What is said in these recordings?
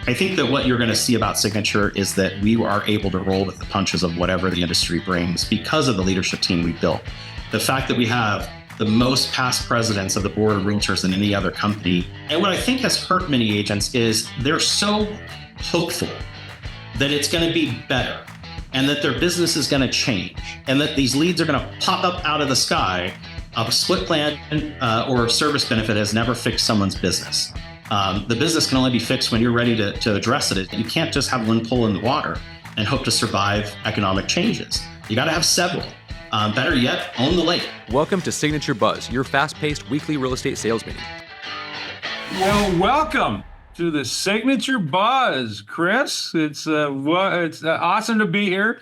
I think that what you're going to see about Signature is that we are able to roll with the punches of whatever the industry brings because of the leadership team we built. The fact that we have the most past presidents of the board of realtors than any other company. And what I think has hurt many agents is they're so hopeful that it's going to be better and that their business is going to change and that these leads are going to pop up out of the sky. A split plan or service benefit has never fixed someone's business. The business can only be fixed when you're ready to address it. You can't just have one pull in the water and hope to survive economic changes. You got to have several. Better yet, own the lake. Welcome to Signature Buzz, your fast-paced weekly real estate sales meeting. Well, welcome to the Signature Buzz, Chris. It's awesome to be here.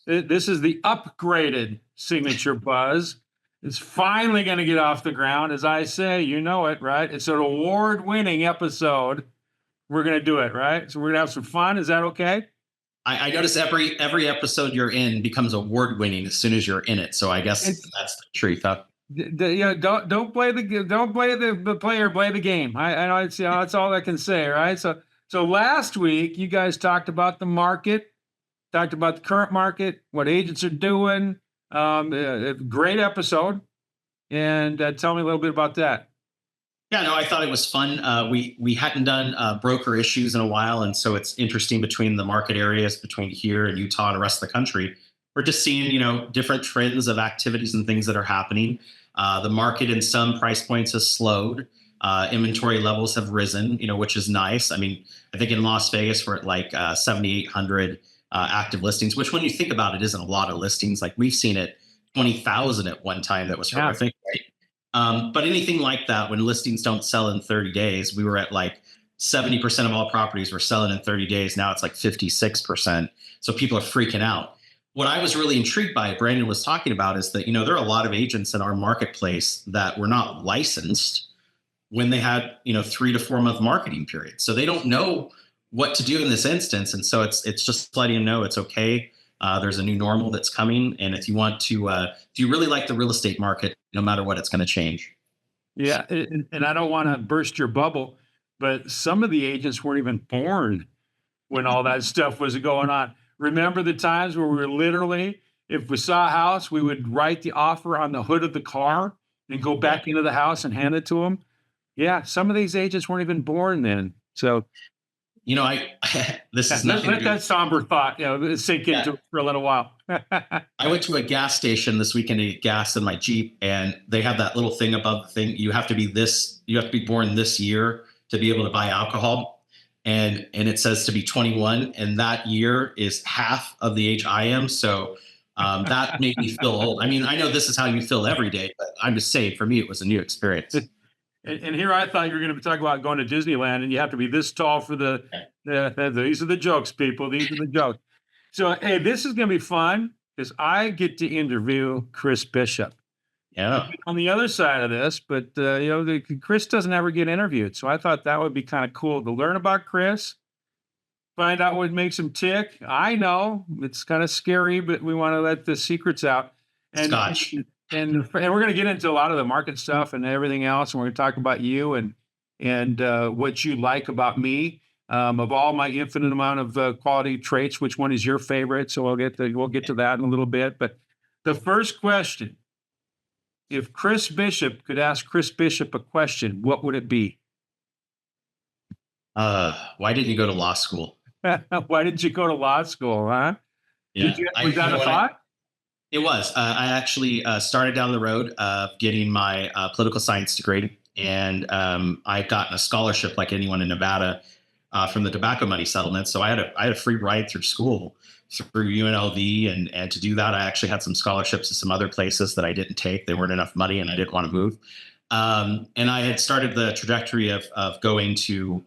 This is the upgraded Signature Buzz. It's finally going to get off the ground. As I say, you know it, right? It's an award-winning episode. We're going to do it, right? So we're going to have some fun. Is that okay? I notice every episode you're in becomes award-winning as soon as you're in it. So I guess that's the truth. Huh? Don't play the player, play the game. I know that's all I can say, right? So last week you guys talked about the market, talked about the current market, what agents are doing. A great episode, and tell me a little bit about that. Yeah, no, I thought it was fun. We hadn't done broker issues in a while, and so it's interesting between the market areas between here and Utah and the rest of the country. We're just seeing, different trends of activities and things that are happening. The market in some price points has slowed. Inventory levels have risen, which is nice. I mean, I think in Las Vegas we're at like 7,800 active listings, which when you think about it, isn't a lot of listings. Like we've seen it 20,000 at one time. That was horrific, right? But anything like that, when listings don't sell in 30 days, we were at like 70% of all properties were selling in 30 days. Now it's like 56%. So people are freaking out. What I was really intrigued by, Brandon was talking about, is that, there are a lot of agents in our marketplace that were not licensed when they had, 3 to 4 month marketing period. So they don't know what to do in this instance. And so it's just letting them know it's okay. There's a new normal that's coming. And if you want to, if you really like the real estate market, no matter what, it's going to change. Yeah. And I don't want to burst your bubble, but some of the agents weren't even born when all that stuff was going on. Remember the times where we were literally, if we saw a house, we would write the offer on the hood of the car and go back into the house and hand it to them. Yeah. Some of these agents weren't even born then. So, this is let that somber thought, sink into it for a little while. I went to a gas station this weekend to get gas in my Jeep, and they have that little thing above the thing. You have to be born this year to be able to buy alcohol. And it says to be 21. And that year is half of the age I am. So that made me feel old. I mean, I know this is how you feel every day, but I'm just saying, for me, it was a new experience. And here I thought you were going to talk about going to Disneyland, and you have to be this tall for these are the jokes, people. These are the jokes. So, hey, this is going to be fun because I get to interview Chris Bishop. Yeah. On the other side of this, but Chris doesn't ever get interviewed, so I thought that would be kind of cool to learn about Chris, find out what makes him tick. I know it's kind of scary, but we want to let the secrets out. And Scotch. And we're going to get into a lot of the market stuff and everything else, and we're going to talk about you and what you like about me. Of all my infinite amount of quality traits, which one is your favorite? So we'll get to that in a little bit. But the first question: if Chris Bishop could ask Chris Bishop a question, what would it be? Why didn't you go to law school? Why didn't you go to law school? Huh? Yeah. Was that a thought? It was. I actually started down the road of getting my political science degree, and I'd gotten a scholarship like anyone in Nevada from the tobacco money settlement. So I had a free ride through school through UNLV, and to do that, I actually had some scholarships to some other places that I didn't take. There weren't enough money, and I didn't want to move. And I had started the trajectory of going to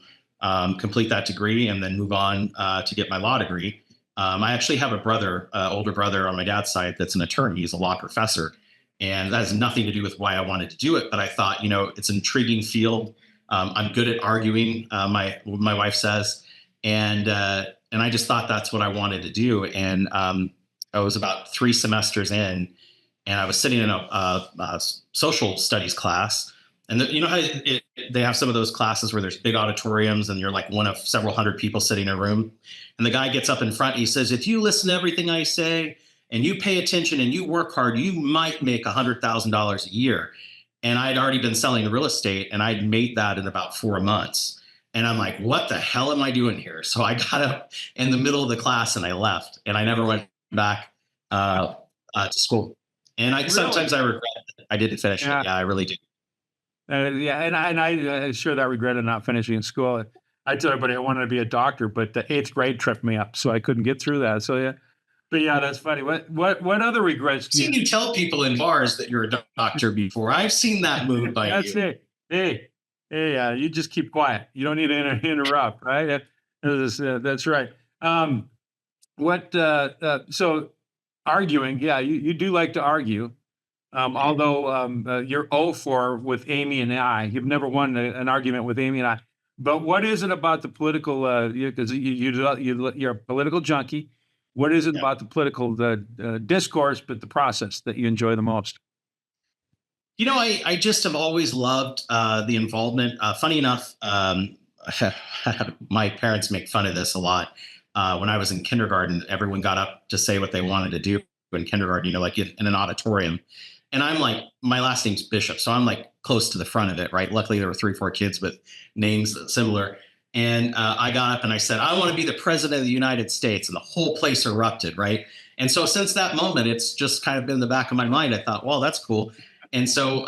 complete that degree and then move on to get my law degree. I actually have a brother, older brother on my dad's side, that's an attorney. He's a law professor. And that has nothing to do with why I wanted to do it. But I thought, it's an intriguing field. I'm good at arguing, my wife says. And I just thought that's what I wanted to do. And I was about 3 semesters in, and I was sitting in a social studies class. And you know how they have some of those classes where there's big auditoriums and you're like one of several hundred people sitting in a room. And the guy gets up in front and he says, if you listen to everything I say and you pay attention and you work hard, you might make $100,000 a year. And I'd already been selling real estate and I'd made that in about 4 months. And I'm like, what the hell am I doing here? So I got up in the middle of the class and I left, and I never went back to school. And Really? sometimes I regret it. I didn't finish Yeah. it. Yeah, I really do. Yeah, and I sure that regretted not finishing in school. I tell everybody I wanted to be a doctor, but the eighth grade tripped me up, so I couldn't get through that. So yeah, but yeah, that's funny. What other regrets I've do seen you? you tell people in bars that you're a doctor before. I've seen that move by That's you. it. Hey, you just keep quiet. You don't need to interrupt, right? That's right. Um, so arguing, yeah, you do like to argue. Although you're 0 for with Amy and I, you've never won an argument with Amy and I. But what is it about the political? Because you're a political junkie. What is it Yeah. about the political discourse, but the process that you enjoy the most? You know, I just have always loved the involvement. Funny enough, my parents make fun of this a lot. When I was in kindergarten, everyone got up to say what they wanted to do in kindergarten, you know, like in an auditorium. And I'm like, my last name's Bishop. So I'm like close to the front of it, right? Luckily, there were 3, 4 kids with names similar. And I got up and I said, I want to be the president of the United States. And the whole place erupted, right? And so since that moment, it's just kind of been in the back of my mind. I thought, well, that's cool. And so,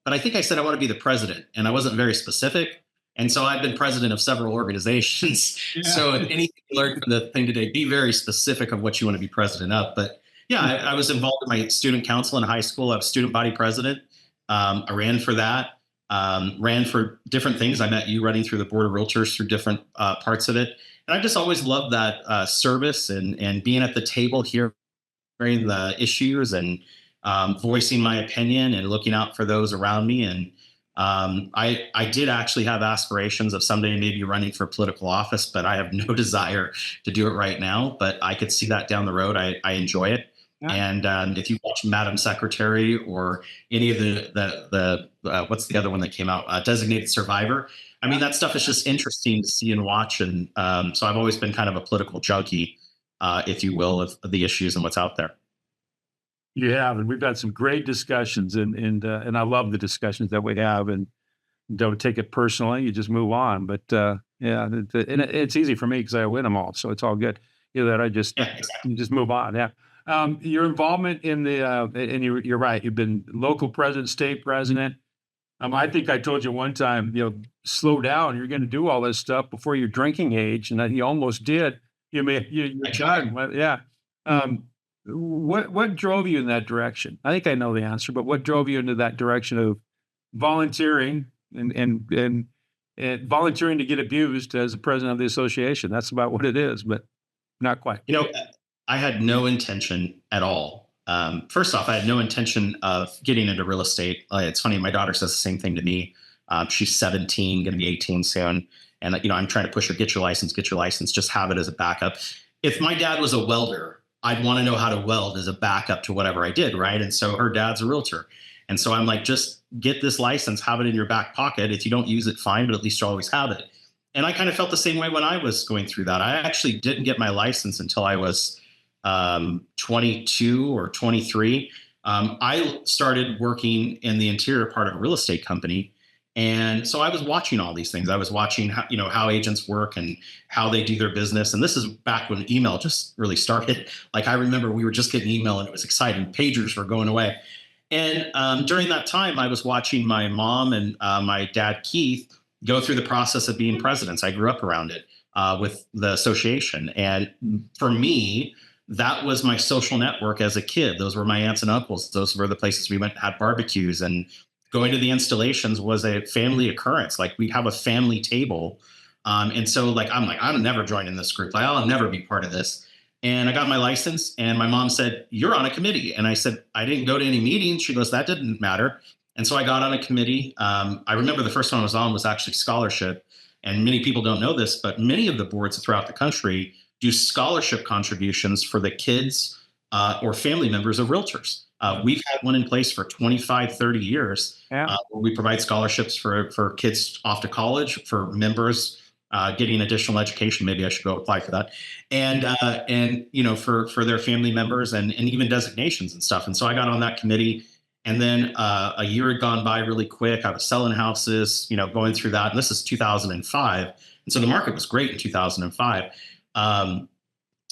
but I think I said I want to be the president, and I wasn't very specific. And so I've been president of several organizations. Yeah. So if anything you learned from the thing today, be very specific of what you want to be president of. But yeah, I was involved in my student council in high school. I was student body president. I ran for that, ran for different things. I met you running through the board of realtors through different parts of it. And I just always loved that service and being at the table, hearing the issues and voicing my opinion and looking out for those around me. And I did actually have aspirations of someday maybe running for political office, but I have no desire to do it right now. But I could see that down the road. I enjoy it. Yeah. And if you watch Madam Secretary or any of the what's the other one that came out, Designated Survivor, I mean, that stuff is just interesting to see and watch. And so I've always been kind of a political junkie, if you will, of the issues and what's out there. You have, and we've had some great discussions, and I love the discussions that we have, and don't take it personally. You just move on. But yeah, and it's easy for me because I win them all, so it's all good. You know that I just Yeah, exactly. you just move on. Yeah. Your involvement in the and you're right. You've been local president, state president. I think I told you one time, slow down. You're going to do all this stuff before your drinking age, and you almost did. You're I tried. done. Well, yeah. Um, what drove you in that direction? I think I know the answer, but what drove you into that direction of volunteering and volunteering to get abused as the president of the association? That's about what it is, but not quite. You know, I had no intention at all. First off, I had no intention of getting into real estate. It's funny, my daughter says the same thing to me. She's 17, going to be 18 soon. And, I'm trying to push her, get your license, just have it as a backup. If my dad was a welder, I'd want to know how to weld as a backup to whatever I did, right? And so her dad's a realtor. And so I'm like, just get this license, have it in your back pocket. If you don't use it, fine, but at least you always have it. And I kind of felt the same way when I was going through that. I actually didn't get my license until I was 22 or 23. I started working in the interior part of a real estate company. And so I was watching all these things. I was watching how agents work and how they do their business. And this is back when email just really started. Like I remember we were just getting email and it was exciting. Pagers were going away. And during that time, I was watching my mom and my dad, Keith, go through the process of being presidents. I grew up around it with the association. And for me, that was my social network as a kid. Those were my aunts and uncles. Those were the places we went, had barbecues, and going to the installations was a family occurrence. Like we'd have a family table. And so I'm never joining this group. I'll never be part of this. And I got my license and my mom said, you're on a committee. And I said, I didn't go to any meetings. She goes, that didn't matter. And so I got on a committee. I remember the first one I was on was actually scholarship. And many people don't know this, but many of the boards throughout the country do scholarship contributions for the kids or family members of realtors. We've had one in place for 25, 30 years. Yeah. Where we provide scholarships for kids off to college, for members getting additional education. Maybe I should go apply for that. And for their family members, and even designations and stuff. And so I got on that committee. And then a year had gone by really quick. I was selling houses, going through that. And this is 2005. And so the market was great in 2005.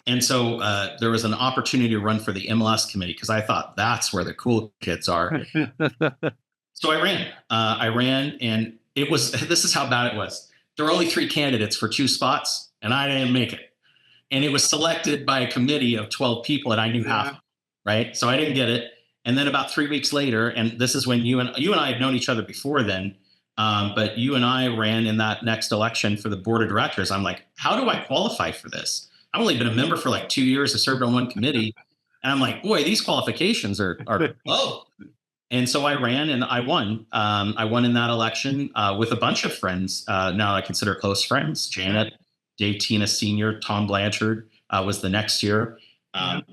And so there was an opportunity to run for the MLS committee, because I thought that's where the cool kids are. So I ran, and this is how bad it was. There were only 3 candidates for 2 spots, and I didn't make it. And it was selected by a committee of 12 people, and I knew half, right? So I didn't get it. And then about 3 weeks later, and this is when you and I had known each other before then, but you and I ran in that next election for the board of directors. I'm like, how do I qualify for this? I've only been a member for like 2 years. I served on one committee, and I'm like, boy, these qualifications are low. And so I ran, and I won. I won in that election with a bunch of friends. Now I consider close friends. Janet, Dave Tina Sr., Tom Blanchard was the next year.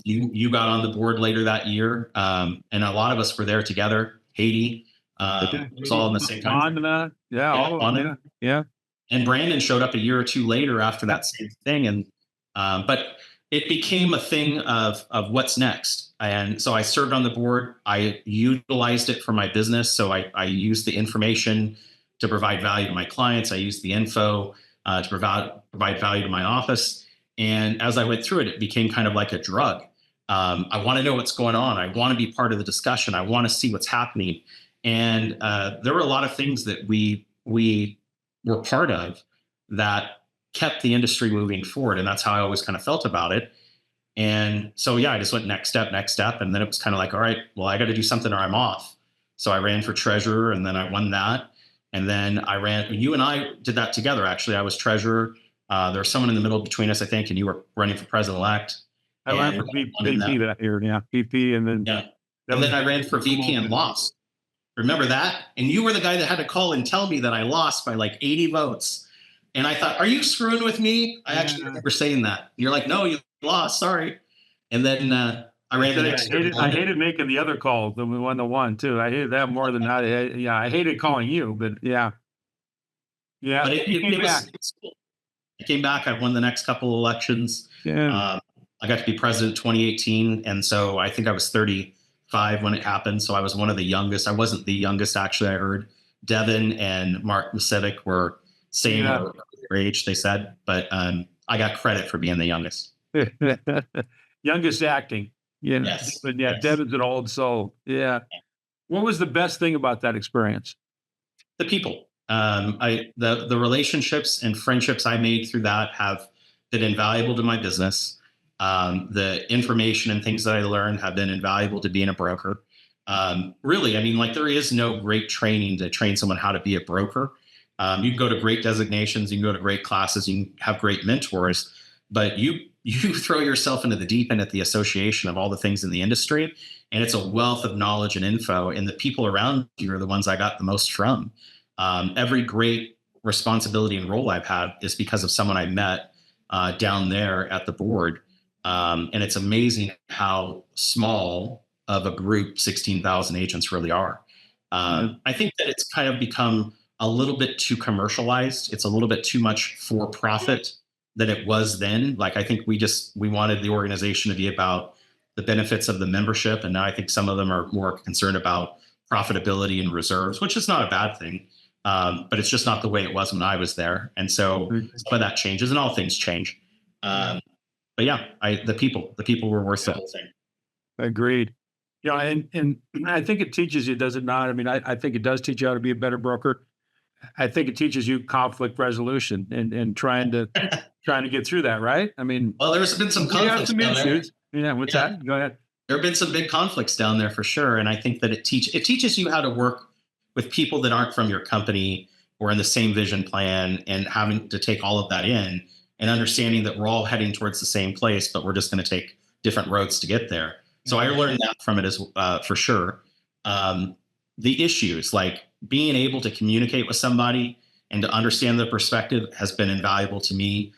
You got on the board later that year, and a lot of us were there together. Haiti, it was all in the same time. Yeah. And Brandon showed up a year or 2 later after that same thing, and but it became a thing of what's next. And so I served on the board. I utilized it for my business. So I used the information to provide value to my clients. I used the info to provide value to my office. And as I went through it, it became kind of like a drug. I want to know what's going on. I want to be part of the discussion. I want to see what's happening. And there were a lot of things that we were part of that kept the industry moving forward. And that's how I always kind of felt about it. And so, I just went next step. And then it was kind of like, all right, well, I got to do something or I'm off. So I ran for treasurer, and then I won that. And then I ran, you and I did that together. Actually, I was treasurer. There was someone in the middle between us, I think, and you were running for president-elect. I ran for VP that year. Yeah. VP. And then, and then I ran for VP and lost. Remember that? And you were the guy that had to call and tell me that I lost by like 80 votes. And I thought, are you screwing with me? I actually remember saying that. And you're like, no, you lost. Sorry. And then I ran the next year. I hated making the other call, the 1-1 too. I hated that more than I hated calling you, but yeah. But it was cool. I came back. I won the next couple of elections. Yeah. I got to be president 2018. And so I think I was 35 when it happened. So I was one of the youngest. I wasn't the youngest, actually. I heard Devin and Mark Musevic were same age, they said. But I got credit for being the youngest. Youngest acting. Yes. But Devin's an old soul. Yeah. What was the best thing about that experience? The people. The relationships and friendships I made through that have been invaluable to my business. The information and things that I learned have been invaluable to being a broker. Really, I mean, like, there is no great training to train someone how to be a broker. You can go to great designations, you can go to great classes, you can have great mentors, but you throw yourself into the deep end at the association of all the things in the industry, and it's a wealth of knowledge and info, and the people around you are the ones I got the most from. Every great responsibility and role I've had is because of someone I met down there at the board. And it's amazing how small of a group 16,000 agents really are. I think that it's kind of become a little bit too commercialized. It's a little bit too much for profit than it was then. Like, I think we wanted the organization to be about the benefits of the membership. And now I think some of them are more concerned about profitability and reserves, which is not a bad thing. But it's just not the way it was when I was there. And so some of that changes, and all things change. But yeah, the people were worth the whole thing. Agreed. And I think it teaches you, does it not? I mean, I think it does teach you how to be a better broker. I think it teaches you conflict resolution and trying to get through that, right? I mean, well, there's been some conflicts down issues. Yeah, what's that? Go ahead. There have been some big conflicts down there for sure, and I think that it teaches you how to work with people that aren't from your company or in the same vision plan, and having to take all of that in and understanding that we're all heading towards the same place, but we're just going to take different roads to get there. So I learned that from it as for sure. The issues, like being able to communicate with somebody and to understand their perspective, has been invaluable to me.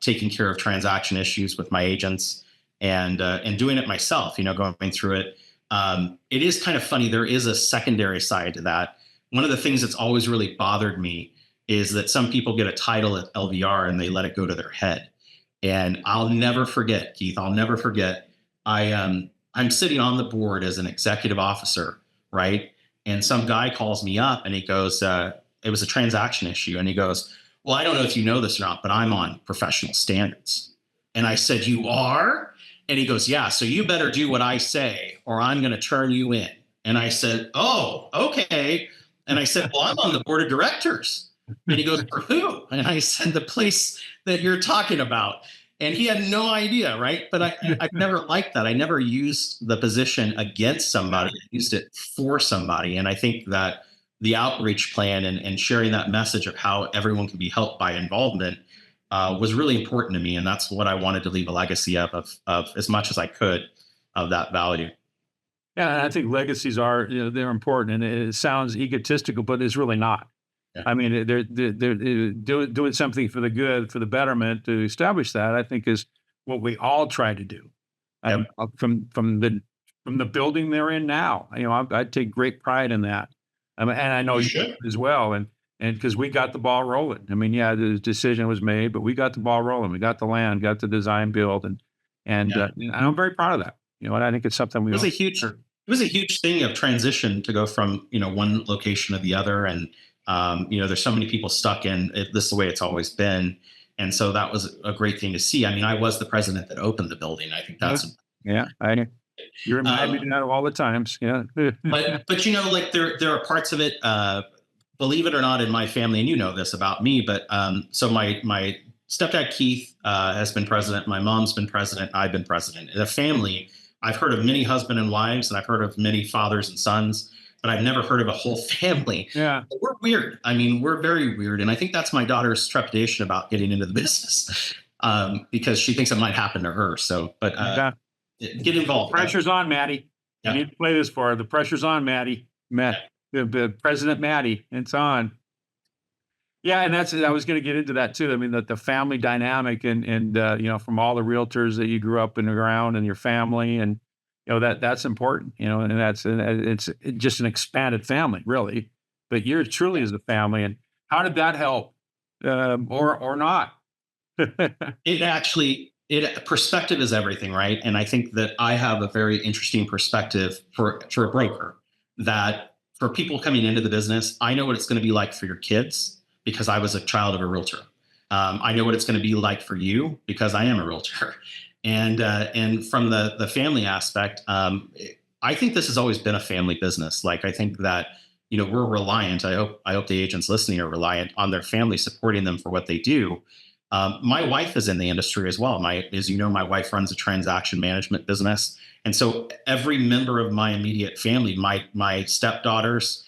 Taking care of transaction issues with my agents and doing it myself, going through it. It is kind of funny. There is a secondary side to that. One of the things that's always really bothered me is that some people get a title at LVR and they let it go to their head. And I'll never forget, Keith, I'll never forget. I'm sitting on the board as an executive officer, right? And some guy calls me up and he goes, it was a transaction issue. And he goes, well, I don't know if you know this or not, but I'm on professional standards. And I said, you are? And he goes, yeah, so you better do what I say or I'm going to turn you in. And I said, oh, okay. And I said, well, I'm on the board of directors. And he goes, for who? And I said, the place that you're talking about. And he had no idea, right? But I never liked that. I never used the position against somebody. I used it for somebody. And I think that the outreach plan and sharing that message of how everyone can be helped by involvement was really important to me. And that's what I wanted to leave a legacy of as much as I could of that value. Yeah, and I think legacies are, they're important, and it sounds egotistical, but it's really not. Yeah. I mean, they're doing something for the good, for the betterment to establish that. I think is what we all try to do. Yep. From the building they're in now, I take great pride in that, and I know you should as well, and because we got the ball rolling. I mean, yeah, the decision was made, but we got the ball rolling. We got the land, got the design build, and Yeah. and I'm very proud of that. And I think it's something we It was all. it was a huge thing of transition to go from one location to the other, and there's so many people stuck in it, this is the way it's always been, and so that was a great thing to see. I mean, I was the president that opened the building. I think that's Yeah, you remind me of that all the times. Yeah. but like there are parts of it. Believe it or not, in my family, and you know this about me, but so my stepdad Keith has been president. My mom's been president. I've been president. In a family, I've heard of many husband and wives, and I've heard of many fathers and sons, but I've never heard of a whole family. Yeah. But we're weird. I mean, we're very weird. And I think that's my daughter's trepidation about getting into the business because she thinks it might happen to her. So, but get involved. Pressure's on, Maddie. Yeah. You need to play this for her. The pressure's on, Maddie. The President Maddie. It's on. Yeah, and I was going to get into that too. I mean, the family dynamic and from all the realtors that you grew up in around and your family, and that's important. And it's just an expanded family, really. But you're truly as a family. And how did that help, or not? Perspective is everything, right? And I think that I have a very interesting perspective for a broker, that for people coming into the business, I know what it's going to be like for your kids because I was a child of a realtor. I know what it's going to be like for you because I am a realtor. And from the family aspect, I think this has always been a family business. Like, I think that, we're reliant. I hope the agents listening are reliant on their family supporting them for what they do. My wife is in the industry as well. As you know, my wife runs a transaction management business. And so every member of my immediate family, my stepdaughters,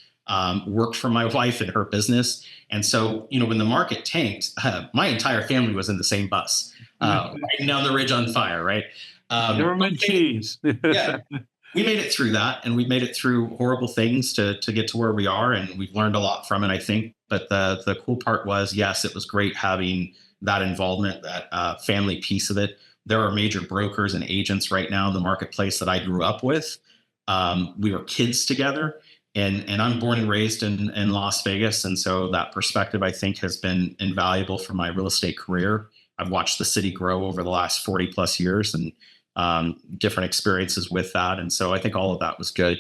worked for my wife in her business. And so, when the market tanked, my entire family was in the same bus, riding down the ridge on fire, right? Government cheese. Yeah, we made it through that, and we made it through horrible things to get to where we are, and we've learned a lot from it, I think. But the cool part was, yes, it was great having that involvement, that family piece of it. There are major brokers and agents right now in the marketplace that I grew up with. We were kids together. And I'm born and raised in Las Vegas. And so that perspective, I think, has been invaluable for my real estate career. I've watched the city grow over the last 40 plus years and different experiences with that. And so I think all of that was good.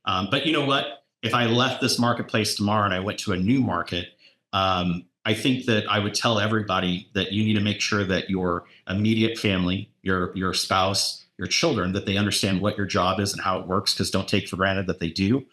But you know what? If I left this marketplace tomorrow and I went to a new market, I think that I would tell everybody that you need to make sure that your immediate family, your spouse, your children, that they understand what your job is and how it works, because don't take for granted that they do.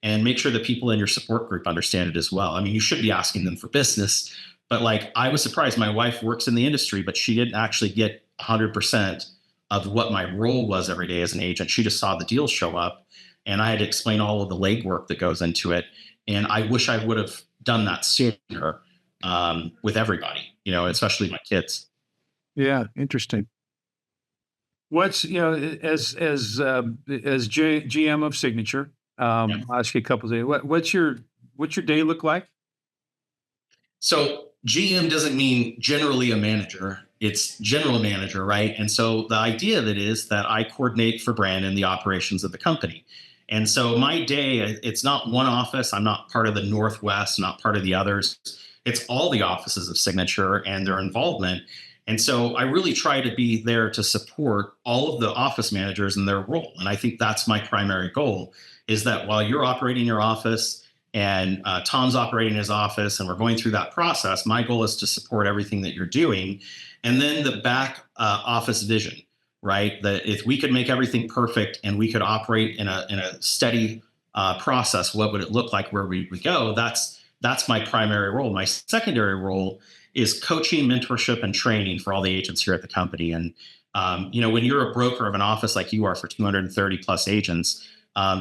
And make sure that people in your support group understand it as well. I mean, you should be asking them for business, but like, I was surprised. My wife works in the industry, but she didn't actually get 100% of what my role was every day as an agent. She just saw the deals show up, and I had to explain all of the legwork that goes into it. And I wish I would have done that sooner with everybody, especially my kids. Yeah, interesting. What's as GM of Signature? I'll ask you a couple of things. What's your day look like? So GM doesn't mean generally a manager. it's general manager, right? And so the idea of it is that I coordinate for Brandon the operations of the company. And so my day, it's not one office. I'm not part of the Northwest, not part of the others. It's all the offices of Signature and their involvement. And so I really try to be there to support all of the office managers in their role. And I think that's my primary goal, is that while you're operating your office and Tom's operating his office and we're going through that process, my goal is to support everything that you're doing. And then the back office vision, right? That if we could make everything perfect and we could operate in a steady process, what would it look like where we would go? That's my primary role. My secondary role is coaching, mentorship, and training for all the agents here at the company. And when you're a broker of an office like you are for 230 plus agents,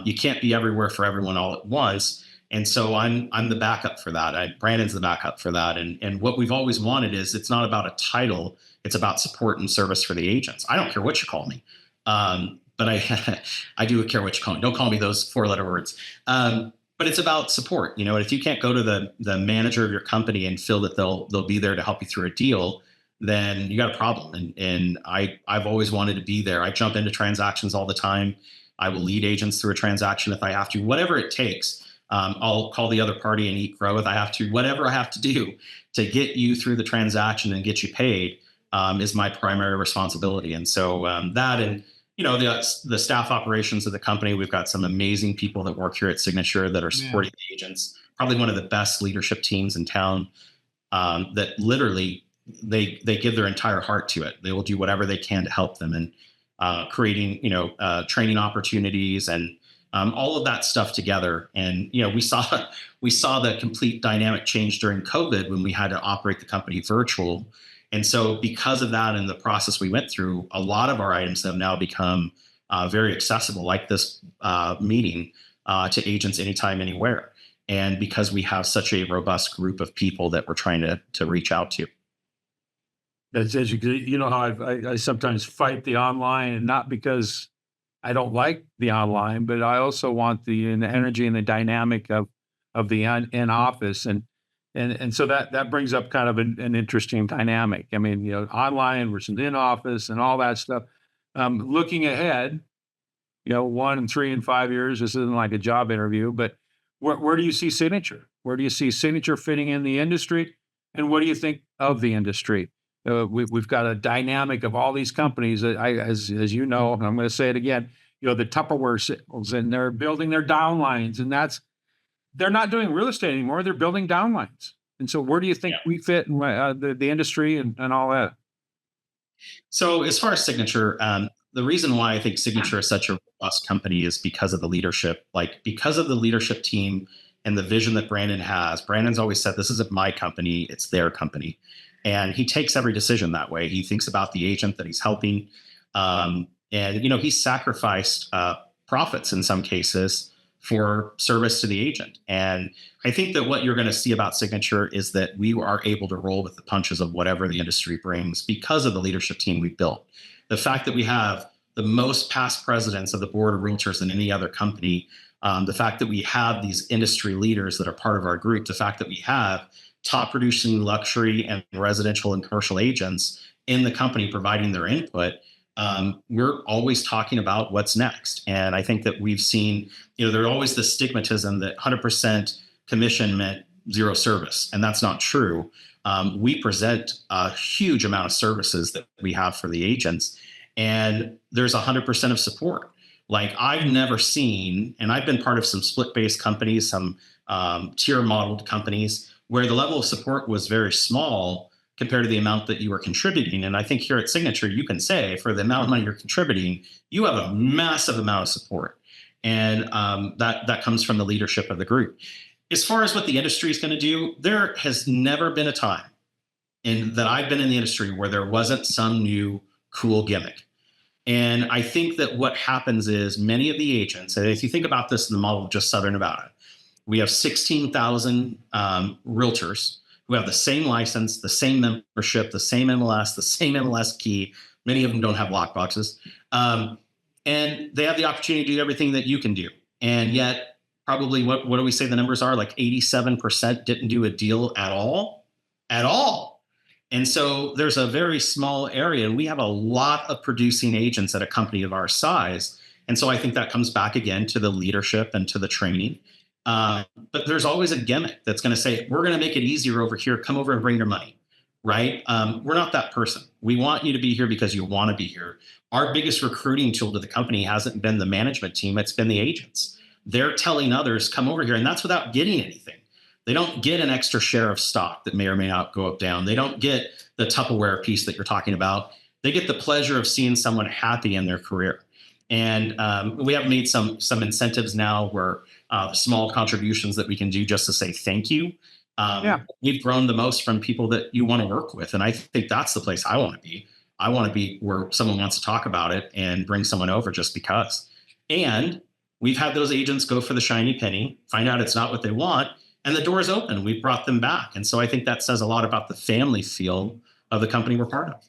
you can't be everywhere for everyone all at once. And so I'm the backup for that. Brandon's the backup for that. And what we've always wanted is, it's not about a title, it's about support and service for the agents. I don't care what you call me, but I do care what you call me. Don't call me those 4-letter words. But it's about support. If you can't go to the manager of your company and feel that they'll be there to help you through a deal, then you got a problem. And I've always wanted to be there. I jump into transactions all the time. I will lead agents through a transaction if I have to, whatever it takes. I'll call the other party and eat crow if I have to. Whatever I have to do to get you through the transaction and get you paid is my primary responsibility. And so that, and the staff operations of the company, we've got some amazing people that work here at Signature that are supporting the agents. Probably one of the best leadership teams in town. That literally they give their entire heart to it. They will do whatever they can to help them, and creating training opportunities and all of that stuff together. And we saw the complete dynamic change during COVID when we had to operate the company virtual. And so because of that and the process we went through, a lot of our items have now become very accessible, like this meeting, to agents anytime, anywhere. And because we have such a robust group of people that we're trying to reach out to. That's educated. You know how I sometimes fight the online, and not because I don't like the online, but I also want the energy and the dynamic of the in office, and so that brings up kind of an interesting dynamic. I mean, online versus in office and all that stuff. Looking ahead, 1 and 3 and 5 years. This isn't like a job interview, but where do you see Signature? Where do you see Signature fitting in the industry? And what do you think of the industry? We've got a dynamic of all these companies that as you know, and I'm going to say it again, the Tupperware sales, and they're building their downlines, and they're not doing real estate anymore. They're building downlines. And so where do you think we fit in the industry and all that? So as far as Signature, the reason why I think Signature is such a robust company is because of the leadership, because of the leadership team and the vision that Brandon has. Brandon's always said, this isn't my company, it's their company. And he takes every decision that way. He thinks about the agent that he's helping. And he's sacrificed profits in some cases for service to the agent. And I think that what you're going to see about Signature is that we are able to roll with the punches of whatever the industry brings because of the leadership team we've built. The fact that we have the most past presidents of the board of realtors than any other company, the fact that we have these industry leaders that are part of our group, the fact that we have top producing luxury and residential and commercial agents in the company providing their input, we're always talking about what's next. And I think that we've seen, there's always the stigmatism that 100% commission meant zero service. And that's not true. We present a huge amount of services that we have for the agents, and there's 100% of support. I've never seen, and I've been part of some split-based companies, some tier modeled companies, where the level of support was very small compared to the amount that you were contributing. And I think here at Signature, you can say for the amount of money you're contributing, you have a massive amount of support. And that comes from the leadership of the group. As far as what the industry is going to do, there has never been a time that I've been in the industry where there wasn't some new cool gimmick. And I think that what happens is many of the agents, and if you think about this in the model of just Southern Nevada, we have 16,000 realtors who have the same license, the same membership, the same MLS, the same MLS key. Many of them don't have lock boxes. And they have the opportunity to do everything that you can do. And yet probably what do we say the numbers are? 87% didn't do a deal at all. And so there's a very small area, and we have a lot of producing agents at a company of our size. And so I think that comes back again to the leadership and to the training. But there's always a gimmick that's going to say, we're going to make it easier over here. Come over and bring your money, right? We're not that person. We want you to be here because you want to be here. Our biggest recruiting tool to the company hasn't been the management team, it's been the agents. They're telling others, come over here. And that's without getting anything. They don't get an extra share of stock that may or may not go up, down. They don't get the Tupperware piece that you're talking about. They get the pleasure of seeing someone happy in their career. And we have made some incentives now where small contributions that we can do just to say thank you. We've grown the most from people that you want to work with. And I think that's the place I want to be. I want to be where someone wants to talk about it and bring someone over just because. And we've had those agents go for the shiny penny, find out it's not what they want, and the door is open. We've brought them back. And so I think that says a lot about the family feel of the company we're part of.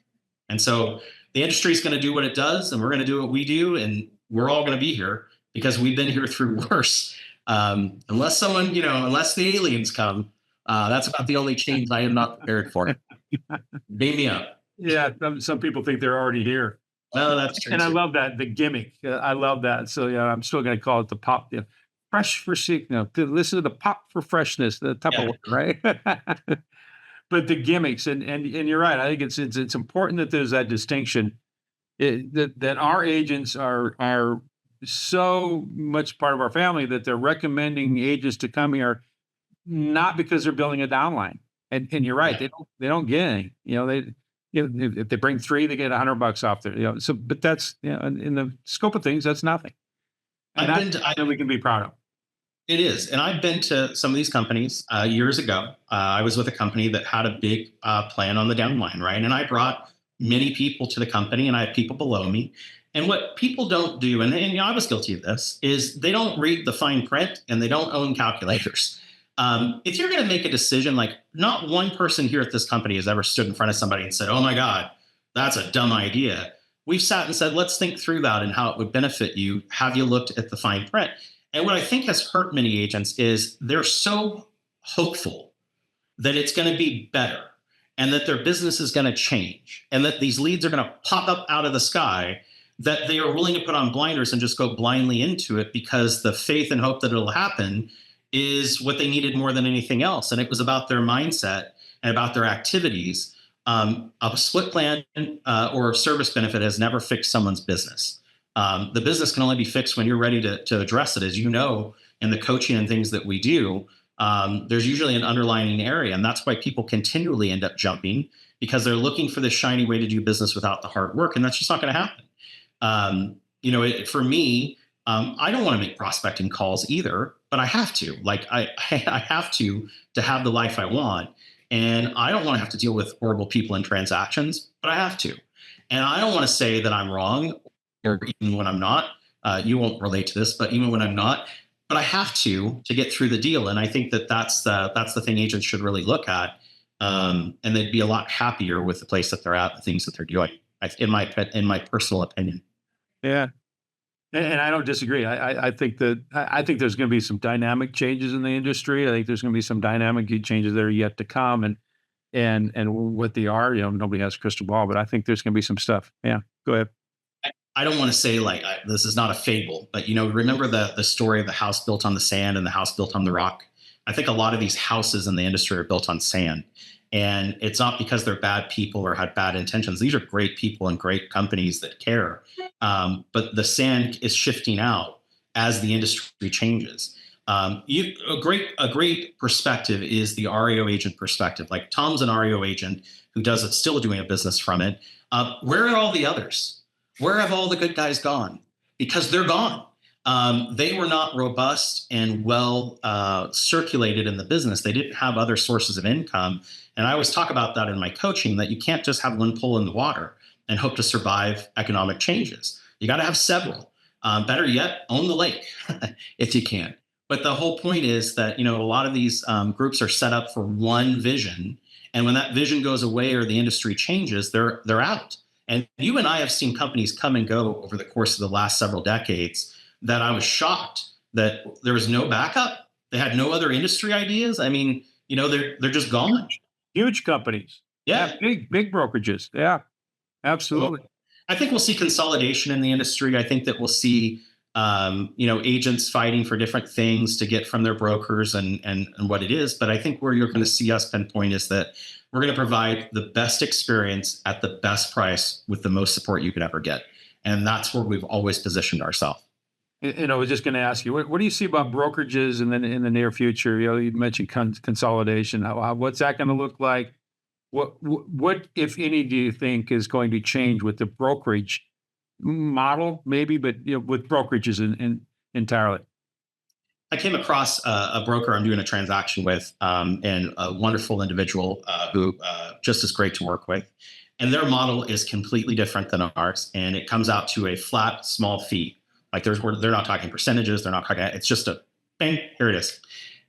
And so the industry is going to do what it does, and we're going to do what we do, and we're all going to be here because we've been here through worse. Unless someone, unless the aliens come, that's about the only change I am not prepared for. Beam me up. Yeah, some people think they're already here. Well, that's true. And I too. love that, the gimmick. I love that. So yeah, I'm still going to call it the pop. Yeah, fresh for chic. No, to listen to the pop for freshness, the Tupperware, right? But the gimmicks, and you're right. I think it's important that there's that distinction. That our agents are so much part of our family that they're recommending agents to come here, not because they're building a downline. And you're right, they don't get any. If they bring 3, they get $100 off there. So, but that's in the scope of things, that's nothing. And I we can be proud of. It is. And I've been to some of these companies years ago. I was with a company that had a big plan on the downline, right? And I brought many people to the company, and I had people below me. And what people don't do, and I was guilty of this, is they don't read the fine print and they don't own calculators. If you're going to make a decision, like not one person here at this company has ever stood in front of somebody and said, oh my God, that's a dumb idea. We've sat and said, let's think through that and how it would benefit you. Have you looked at the fine print? And what I think has hurt many agents is they're so hopeful that it's going to be better and that their business is going to change and that these leads are going to pop up out of the sky, that they are willing to put on blinders and just go blindly into it because the faith and hope that it'll happen is what they needed more than anything else. And it was about their mindset and about their activities. A split plan or service benefit has never fixed someone's business. The business can only be fixed when you're ready to address it. As you know, in the coaching and things that we do, there's usually an underlying area. And that's why people continually end up jumping, because they're looking for the shiny way to do business without the hard work. And that's just not going to happen. For me, I don't want to make prospecting calls either, but I have to. Like I have to have the life I want. And I don't want to have to deal with horrible people and transactions, but I have to. And I don't want to say that I'm wrong, or even when I'm not. You won't relate to this, but even when I'm not, but I have to get through the deal. And I think that's the thing agents should really look at. And they'd be a lot happier with the place that they're at, the things that they're doing, in my personal opinion. Yeah. And I don't disagree. I think there's going to be some dynamic changes in the industry. I think there's going to be some dynamic changes that are yet to come, and what they are, nobody has a crystal ball, but I think there's going to be some stuff. Yeah, go ahead. I don't want to say this is not a fable, but remember the story of the house built on the sand and the house built on the rock. I think a lot of these houses in the industry are built on sand. And it's not because they're bad people or had bad intentions. These are great people and great companies that care. But the sand is shifting out as the industry changes. A great perspective is the REO agent perspective. Like Tom's an REO agent who still doing a business from it. Where are all the others? Where have all the good guys gone? Because they're gone. They were not robust and well circulated in the business. They didn't have other sources of income. And I always talk about that in my coaching, that you can't just have one pole in the water and hope to survive economic changes. You got to have several. Better yet, own the lake if you can. But the whole point is that, a lot of these groups are set up for one vision. And when that vision goes away or the industry changes, they're out. And you and I have seen companies come and go over the course of the last several decades that I was shocked that there was no backup. They had no other industry ideas. I mean, they're just gone. Huge companies. Yeah, Yeah. big brokerages. Yeah, absolutely. I think we'll see consolidation in the industry. I think that we'll see, agents fighting for different things to get from their brokers and what it is. But I think where you're going to see us pinpoint is that we're going to provide the best experience at the best price with the most support you could ever get. And that's where we've always positioned ourselves. And I was just going to ask you, what do you see about brokerages and then in the near future? You mentioned consolidation. What's that going to look like? What, if any, do you think is going to change with the brokerage model, maybe, but with brokerages entirely? I came across a broker I'm doing a transaction with, and a wonderful individual who just is great to work with. And their model is completely different than ours, and it comes out to a flat, small fee. Like they're not talking percentages, they're not talking. It's just a bang, here it is.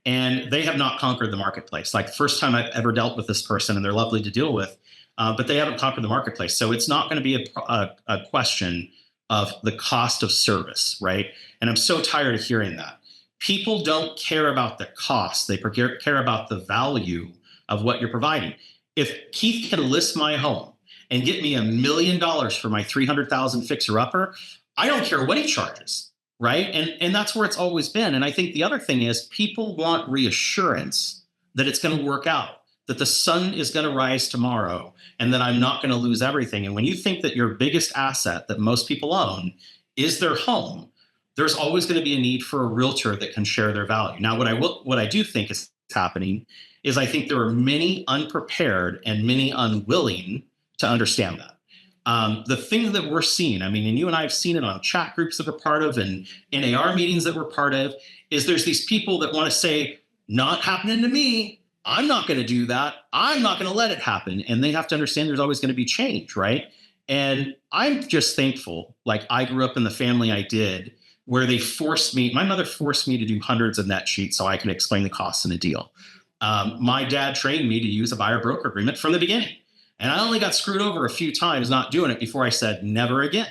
And they have not conquered the marketplace. Like the first time I've ever dealt with this person, and they're lovely to deal with, but they haven't conquered the marketplace. So it's not going to be a question of the cost of service, right? And I'm so tired of hearing that. People don't care about the cost, they care about the value of what you're providing. If Keith can list my home and get me $1 million for my 300,000 fixer upper, I don't care what he charges, right? And that's where it's always been. And I think the other thing is people want reassurance that it's going to work out, that the sun is going to rise tomorrow, and that I'm not going to lose everything. And when you think that your biggest asset that most people own is their home, there's always going to be a need for a realtor that can share their value. Now, what I do think is happening is I think there are many unprepared and many unwilling to understand that. The thing that we're seeing, I mean, and you and I have seen it on chat groups that we're part of and NAR meetings that we're part of, is there's these people that want to say, not happening to me. I'm not going to do that. I'm not going to let it happen. And they have to understand there's always going to be change, right? And I'm just thankful, like I grew up in the family I did, where they forced me, my mother forced me to do hundreds of net sheets so I can explain the costs in a deal. My dad trained me to use a buyer broker agreement from the beginning. And I only got screwed over a few times not doing it before I said never again.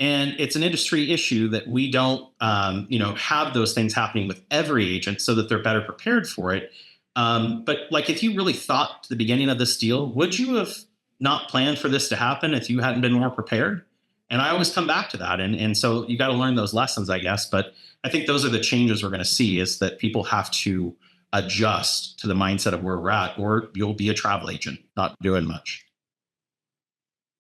And it's an industry issue that we don't, have those things happening with every agent so that they're better prepared for it. But like, if you really thought to the beginning of this deal, would you have not planned for this to happen if you hadn't been more prepared? And I always come back to that. And so you got to learn those lessons, I guess. But I think those are the changes we're going to see, is that people have to adjust to the mindset of where we're at, or you'll be a travel agent not doing much.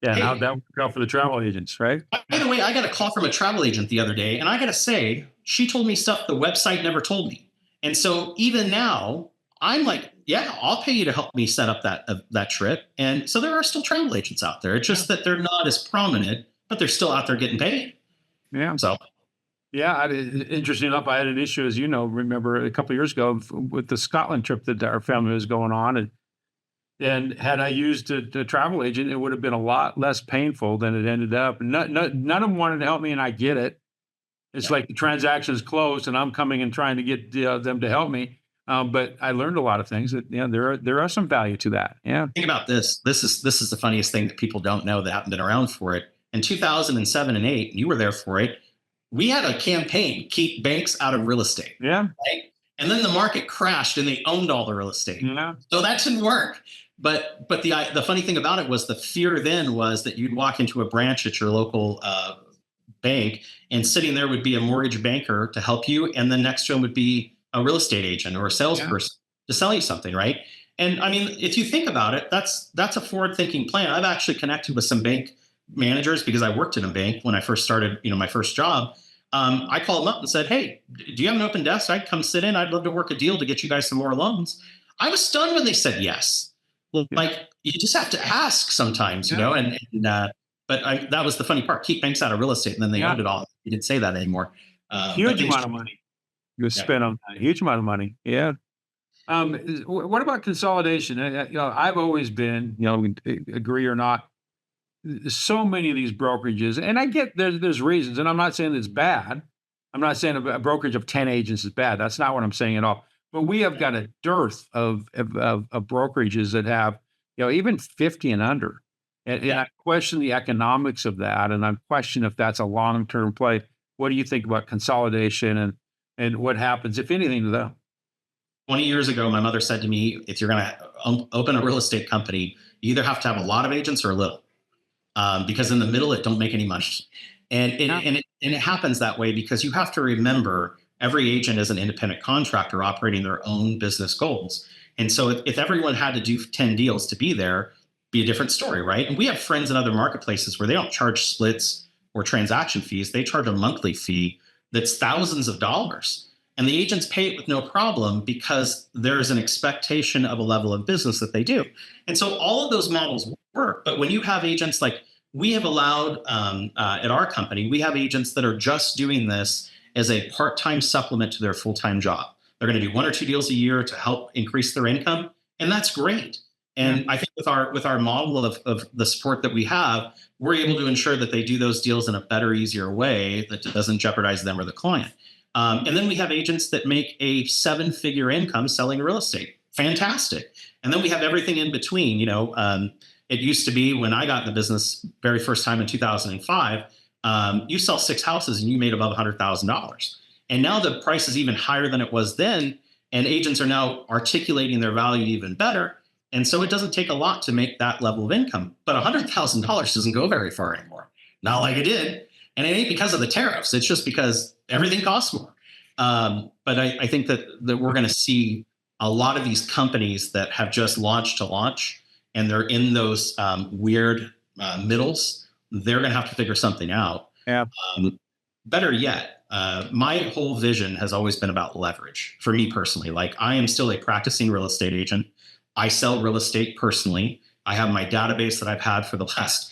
Yeah, and Hey, how'd that work out for the travel agents, right? by the way, I got a call from a travel agent the other day, and I got to say, she told me stuff the website never told me. And so even now, I'm like, yeah, I'll pay you to help me set up that trip. And so there are still travel agents out there. It's just that they're not as prominent, but they're still out there getting paid. Yeah. So Yeah, interesting enough, I had an issue, as you know, remember a couple of years ago with the Scotland trip that our family was going on, and had I used a travel agent, it would have been a lot less painful than it ended up. And none of them wanted to help me, and I get it. It's yeah. like the transaction is closed, and I'm coming and trying to get them to help me. But I learned a lot of things that there are some value to that. Yeah, Think about this. This is the funniest thing that people don't know that haven't been around for it. In 2007 and 8, you were there for it. We had a campaign, keep banks out of real estate. yeah, Right? And then the market crashed and they owned all the real estate. yeah, So that didn't work. But the funny thing about it was the fear then was that you'd walk into a branch at your local bank, and sitting there would be a mortgage banker to help you, and then next to him would be a real estate agent or a salesperson to sell you something, right? And I mean, if you think about it, that's a forward-thinking plan. I've actually connected with some bank managers because I worked in a bank when I first started, my first job. I called them up and said, "Hey, do you have an open desk? I'd come sit in. I'd love to work a deal to get you guys some more loans." I was stunned when they said yes. yeah, Like, you just have to ask sometimes, yeah, but that was the funny part. Keep banks out of real estate, and then they yeah. owned it all. You didn't say that anymore. But Huge they, amount of money was yeah. spent on that. Huge amount of money. Yeah. What about consolidation? I've always been, agree or not, so many of these brokerages, and I get there's reasons, and I'm not saying it's bad. I'm not saying a brokerage of 10 agents is bad. That's not what I'm saying at all. But we have got a dearth of brokerages that have, even 50 and under. And Yeah. I question the economics of that, and I question if that's a long-term play. What do you think about consolidation and what happens, if anything, to them? 20 years ago, my mother said to me, if you're going to open a real estate company, you either have to have a lot of agents or a little, because in the middle, it don't make any money. Yeah. And it happens that way because you have to remember every agent is an independent contractor operating their own business goals. And so if everyone had to do 10 deals to be there, be a different story, right? And we have friends in other marketplaces where they don't charge splits or transaction fees. They charge a monthly fee that's thousands of dollars. And the agents pay it with no problem because there's an expectation of a level of business that they do. And so all of those models work. But when you have agents like we have allowed at our company, we have agents that are just doing this as a part-time supplement to their full-time job. They're going to do 1 or 2 deals a year to help increase their income. And that's great. And I think with our model of the support that we have, we're able to ensure that they do those deals in a better, easier way that doesn't jeopardize them or the client. And then we have agents that make a 7-figure income selling real estate. Fantastic. And then we have everything in between. It used to be when I got in the business very first time in 2005, you sell 6 houses and you made above $100,000. And now the price is even higher than it was then. And agents are now articulating their value even better. And so it doesn't take a lot to make that level of income. But $100,000 doesn't go very far anymore. Not like it did. And it ain't because of the tariffs. It's just because everything costs more. But I think that we're going to see a lot of these companies that have just launched to launch and they're in those weird middles. They're going to have to figure something out. Yeah. Better yet, my whole vision has always been about leverage for me personally. Like I am still a practicing real estate agent. I sell real estate personally. I have my database that I've had for the last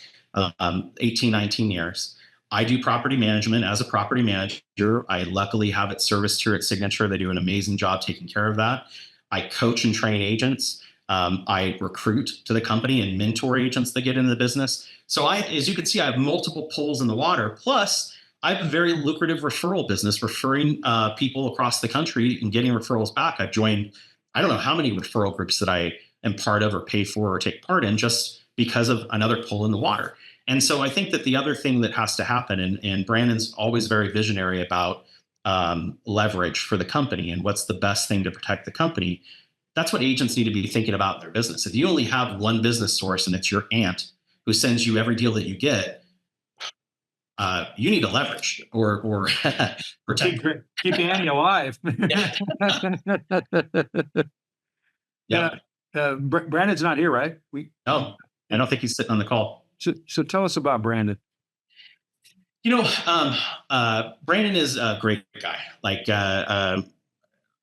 18, 19 years. I do property management as a property manager. I luckily have it serviced here at Signature. They do an amazing job taking care of that. I coach and train agents. I recruit to the company and mentor agents that get into the business. So as you can see, I have multiple pools in the water. Plus, I have a very lucrative referral business, referring people across the country and getting referrals back. I've joined, I don't know how many referral groups that I am part of or pay for or take part in just because of another pull in the water. And so I think that the other thing that has to happen, and Brandon's always very visionary about leverage for the company and what's the best thing to protect the company. That's what agents need to be thinking about in their business. If you only have one business source and it's your aunt who sends you every deal that you get, you need to leverage or protect. Keep Annie alive. Yeah. Brandon's not here, right? No, I don't think he's sitting on the call. So tell us about Brandon. Brandon is a great guy. Like,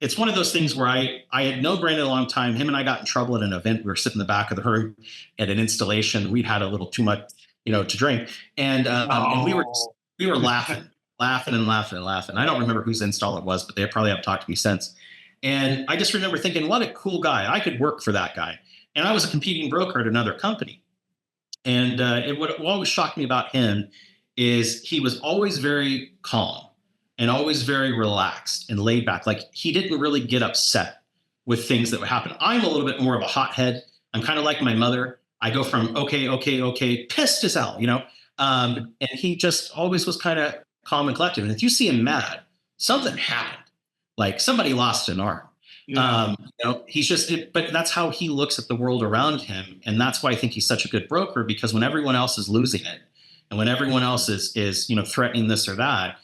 it's one of those things where I had known Brandon a long time. Him and I got in trouble at an event. We were sitting in the back of the room at an installation. We'd had a little too much, to drink. And we were laughing. I don't remember whose install it was, but they probably have talked to me since. And I just remember thinking, what a cool guy. I could work for that guy. And I was a competing broker at another company. And what always shocked me about him is he was always very calm and always very relaxed and laid back. Like he didn't really get upset with things that would happen. I'm a little bit more of a hothead. I'm kind of like my mother. I go from okay, pissed as hell, and he just always was kind of calm and collective. And if you see him mad, something happened. Like somebody lost an arm. Yeah. He's just, but that's how he looks at the world around him. And that's why I think he's such a good broker, because when everyone else is losing it and when everyone else is threatening this or that,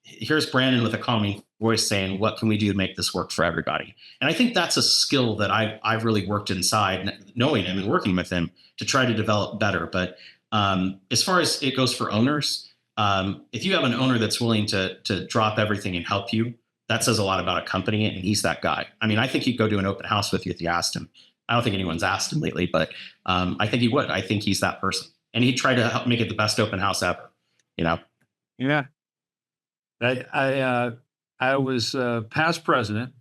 here's Brandon with a calming voice saying, what can we do to make this work for everybody? And I think that's a skill that I've really worked inside, knowing him and working with him to try to develop better. But as far as it goes for owners, if you have an owner that's willing to drop everything and help you, that says a lot about a company, and he's that guy. I mean, I think he'd go to an open house with you if you asked him. I don't think anyone's asked him lately, but I think he would. I think he's that person. And he'd try to help make it the best open house ever, Yeah. I was past president.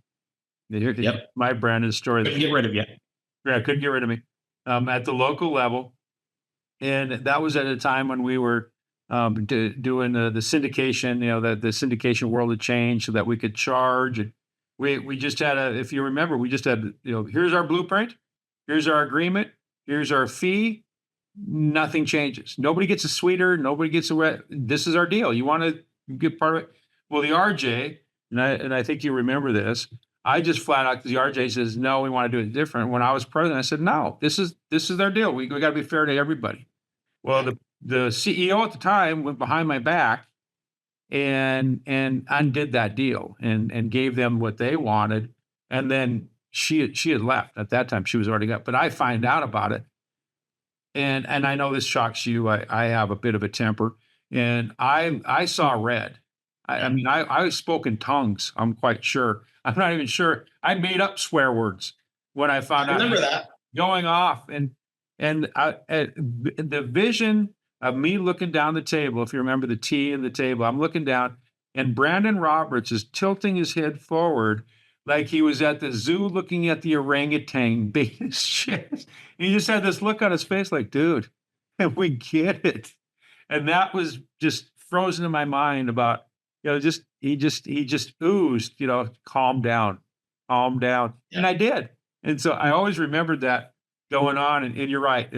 Yep. My Brandon story. Couldn't get rid of you. Yeah, couldn't get rid of me at the local level. And that was at a time when we were doing the syndication, the syndication world had changed so that we could charge. And we just had if you remember, we just had, here's our blueprint, here's our agreement, here's our fee. Nothing changes. Nobody gets a sweeter. Nobody gets this is our deal. You want to get part of it? Well, the RJ, and I think you remember this, I just flat out, because the RJ says, no, we want to do it different. When I was president, I said, no, this is their deal. We got to be fair to everybody. Well, the CEO at the time went behind my back and undid that deal and gave them what they wanted. And then she had left at that time. She was already got, but I find out about it. And I know this shocks you. I have a bit of a temper, and I saw red. I mean, I spoke in tongues. I'm quite sure. I'm not even sure. I made up swear words when I found I out remember that. going off, and the vision of me looking down the table. If you remember the T in the table, I'm looking down, and Brandon Roberts is tilting his head forward like he was at the zoo looking at the orangutan being shit. He just had this look on his face like, dude, we get it. And that was just frozen in my mind about, he just oozed, calm down, calm down. Yeah. And I did. And so I always remembered that going on. And you're right.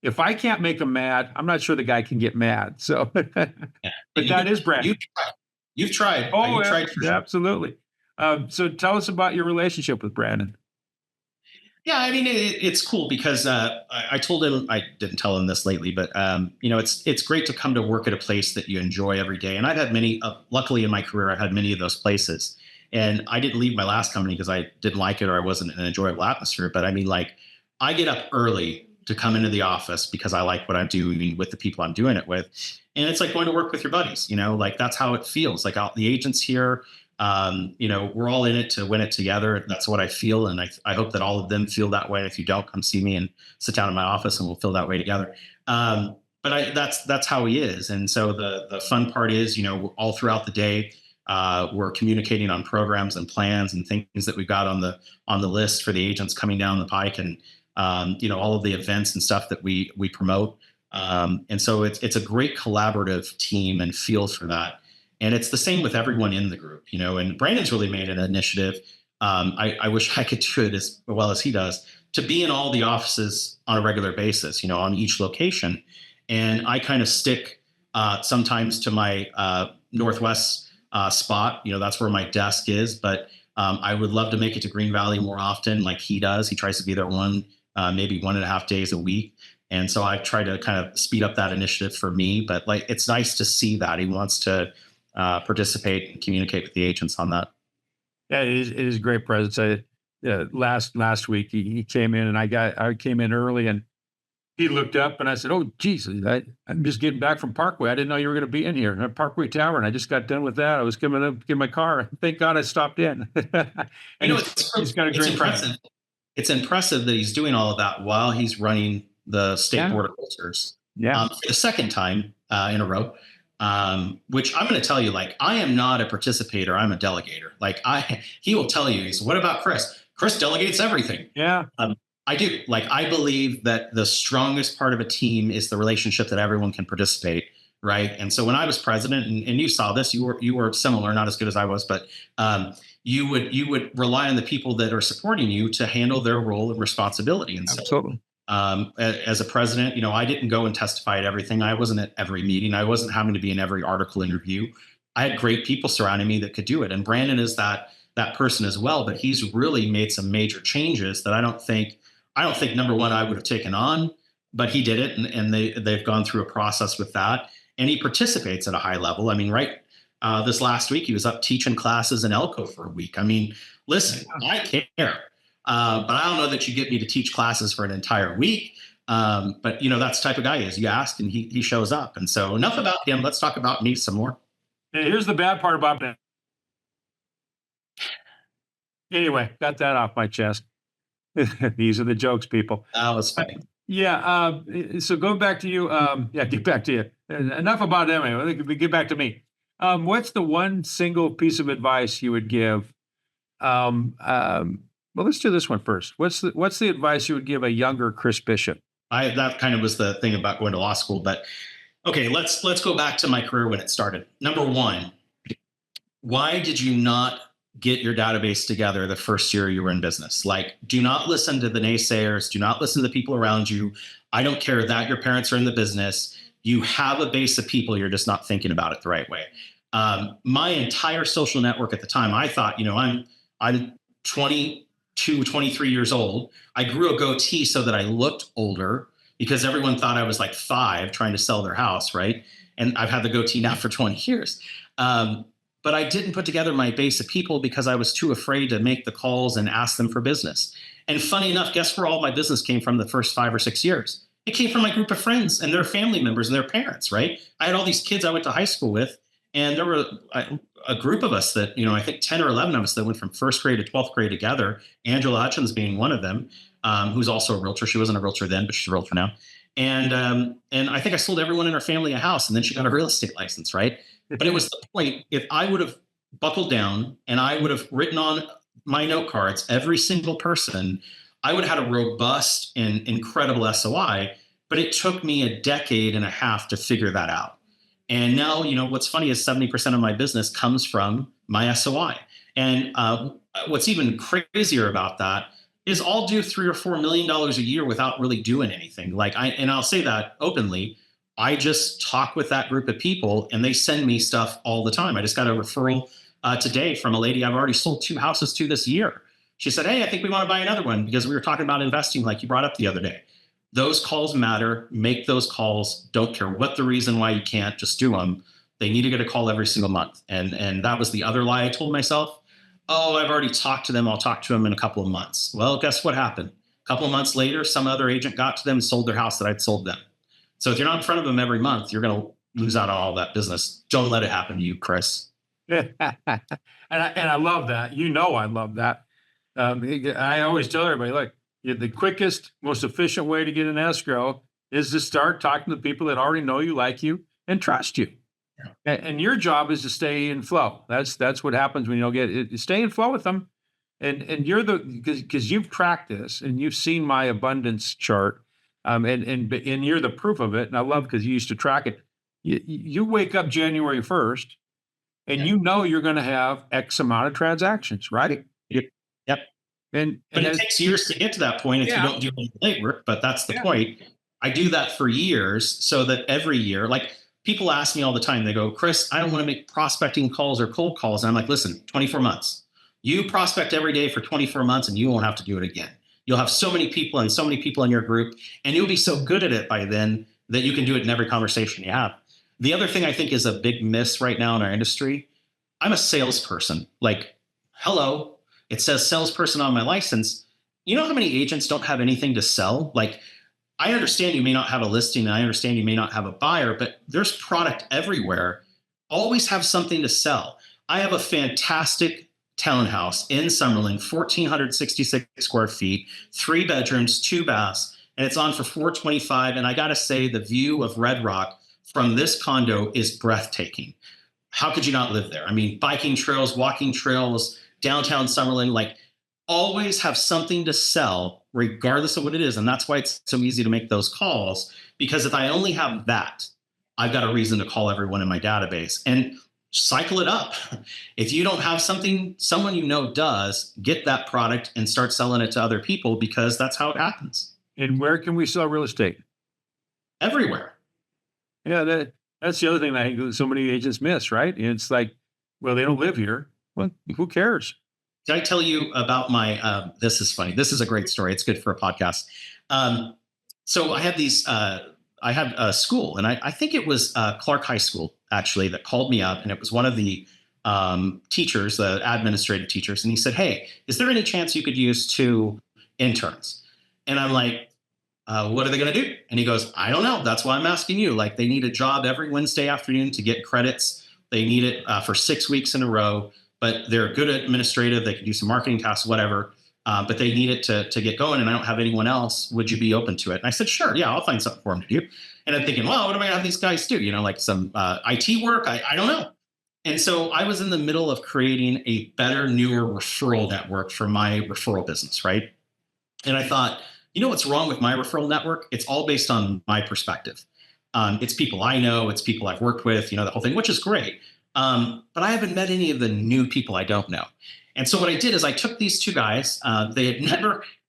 If I can't make him mad, I'm not sure the guy can get mad. So, but that is Brandon. You've tried. Oh, You've tried for sure. Absolutely. So tell us about your relationship with Brandon. Yeah, I mean, it's cool because I told him, I didn't tell him this lately, but it's great to come to work at a place that you enjoy every day. And I've had many, luckily in my career, I've had many of those places. And I didn't leave my last company because I didn't like it or I wasn't in an enjoyable atmosphere. But I mean, like, I get up early to come into the office because I like what I'm doing with the people I'm doing it with. And it's like going to work with your buddies, like that's how it feels. Like the agents here, we're all in it to win it together. That's what I feel. And I hope that all of them feel that way. If you don't, come see me and sit down in my office and we'll feel that way together. But that's how he is. And so the fun part is, all throughout the day, we're communicating on programs and plans and things that we've got on the list for the agents coming down the pike, and all of the events and stuff that we promote. And so it's a great collaborative team and feel for that. And it's the same with everyone in the group, and Brandon's really made an initiative. I wish I could do it as well as he does, to be in all the offices on a regular basis, on each location. And I kind of stick sometimes to my Northwest spot, that's where my desk is. But I would love to make it to Green Valley more often, like he does. He tries to be there maybe 1.5 days a week. And so I try to kind of speed up that initiative for me. But it's nice to see that he wants to participate and communicate with the agents on that. Yeah, it is a great presence. Last week he came in, and I came in early, and he looked up, and I said, "Oh, geez, I'm just getting back from Parkway. I didn't know you were going to be in here at Parkway Tower, and I just got done with that. I was coming up to get my car. Thank God I stopped in." And he's got a great presence. It's impressive that he's doing all of that while he's running the state board of realtors. Yeah, for the second time in a row. Which I'm going to tell you, I am not a participator. I'm a delegator. He will tell you, what about Chris? Chris delegates everything. Yeah. I do. I believe that the strongest part of a team is the relationship that everyone can participate. Right. And so when I was president, and you saw this, you were similar, not as good as I was, but you would rely on the people that are supporting you to handle their role and responsibility. And so, absolutely. As a president, I didn't go and testify at everything. I wasn't at every meeting. I wasn't having to be in every article interview. I had great people surrounding me that could do it. And Brandon is that person as well, but he's really made some major changes that I don't think, number one, I would have taken on, but he did it. And they've gone through a process with that, and he participates at a high level. I mean, this last week, he was up teaching classes in Elko for a week. I mean, listen, I care. But I don't know that you get me to teach classes for an entire week. But that's the type of guy he is. You ask and he shows up. And so enough about him. Let's talk about me some more. Hey, here's the bad part about that. Anyway, got that off my chest. These are the jokes, people. That was funny. Yeah. So going back to you. Get back to you. Enough about them. Anyway. Get back to me. What's the one single piece of advice you would give? Well, let's do this one first. What's the advice you would give a younger Chris Bishop? That kind of was the thing about going to law school. But okay, let's go back to my career when it started. Number one, why did you not get your database together the first year you were in business? Do not listen to the naysayers. Do not listen to the people around you. I don't care that your parents are in the business. You have a base of people. You're just not thinking about it the right way. My entire social network at the time, I thought, I'm 22, 23 years old. I grew a goatee so that I looked older because everyone thought I was like 5 trying to sell their house, right? And I've had the goatee now for 20 years. But I didn't put together my base of people because I was too afraid to make the calls and ask them for business. And funny enough, guess where all my business came from the first 5 or 6 years? It came from my group of friends and their family members and their parents, right? I had all these kids I went to high school with, and there were a group of us that, I think 10 or 11 of us that went from first grade to 12th grade together, Angela Hutchins being one of them, who's also a realtor. She wasn't a realtor then, but she's a realtor now. And I think I sold everyone in her family a house, and then she got a real estate license, right? But it was the point. If I would have buckled down and I would have written on my note cards every single person, I would have had a robust and incredible SOI. But it took me a decade and a half to figure that out. And now, what's funny is 70% of my business comes from my SOI. And what's even crazier about that is I'll do $3 or $4 million a year without really doing anything. And I'll say that openly. I just talk with that group of people and they send me stuff all the time. I just got a referral today from a lady I've already sold 2 houses to this year. She said, "Hey, I think we want to buy another one because we were talking about investing like you brought up the other day." Those calls matter. Make those calls. Don't care what the reason why you can't, just do them. They need to get a call every single month. And that was the other lie I told myself. Oh, I've already talked to them. I'll talk to them in a couple of months. Well, guess what happened? A couple of months later, some other agent got to them and sold their house that I'd sold them. So if you're not in front of them every month, you're going to lose out on all that business. Don't let it happen to you, Chris. and I love that. I love that. I always tell everybody, look, the quickest, most efficient way to get an escrow is to start talking to people that already know you, like you, and trust you. Yeah. And your job is to stay in flow. That's what happens when you get it. Stay in flow with them. And you're because you've practiced and you've seen my abundance chart. And you're the proof of it. And I love because you used to track it. You wake up January 1st and you're going to have X amount of transactions, right? Yep. But it takes years to get to that point if you don't do any legwork. But that's the point. I do that for years so that every year, like people ask me all the time, they go, "Chris, I don't want to make prospecting calls or cold calls." And I'm like, listen, 24 months. You prospect every day for 24 months and you won't have to do it again. You'll have so many people in your group, and you'll be so good at it by then that you can do it in every conversation you have. The other thing I think is a big miss right now in our industry, I'm a salesperson. Like, hello, it says salesperson on my license. You know how many agents don't have anything to sell? Like, I understand you may not have a listing, and I understand you may not have a buyer, but there's product everywhere. Always have something to sell. I have a fantastic townhouse in Summerlin, 1,466 square feet, 3 bedrooms, 2 baths, and it's on for $425. And I got to say, the view of Red Rock from this condo is breathtaking. How could you not live there? I mean, biking trails, walking trails, downtown Summerlin, like always have something to sell regardless of what it is. And that's why it's so easy to make those calls, because if I only have that, I've got a reason to call everyone in my database. And cycle it up. If you don't have something someone does, get that product and start selling it to other people, because that's how it happens. And where can we sell real estate? Everywhere. Yeah, that's the other thing that I think so many agents miss, right? It's like, well, they don't live here. Well, who cares? Did I tell you about my, this is funny. This is a great story. It's good for a podcast. So I had I had a school, and I think it was Clark High School, actually, that called me up, and it was one of the teachers, the administrative teachers, and he said, "Hey, is there any chance you could use 2 interns?" And I'm like, "What are they going to do?" And he goes, "I don't know. That's why I'm asking you. Like, they need a job every Wednesday afternoon to get credits. They need it for 6 weeks in a row, but they're good at administrative. They can do some marketing tasks, whatever. But they need it to get going, and I don't have anyone else. Would you be open to it?" And I said, "Sure, yeah, I'll find something for them to do." And I'm thinking, well, what am I going to have these guys do? Like some IT work? I don't know. And so I was in the middle of creating a better, newer referral network for my referral business, right? And I thought, what's wrong with my referral network? It's all based on my perspective. It's people I know, it's people I've worked with, the whole thing, which is great. But I haven't met any of the new people I don't know. And so what I did is I took these 2 guys. They had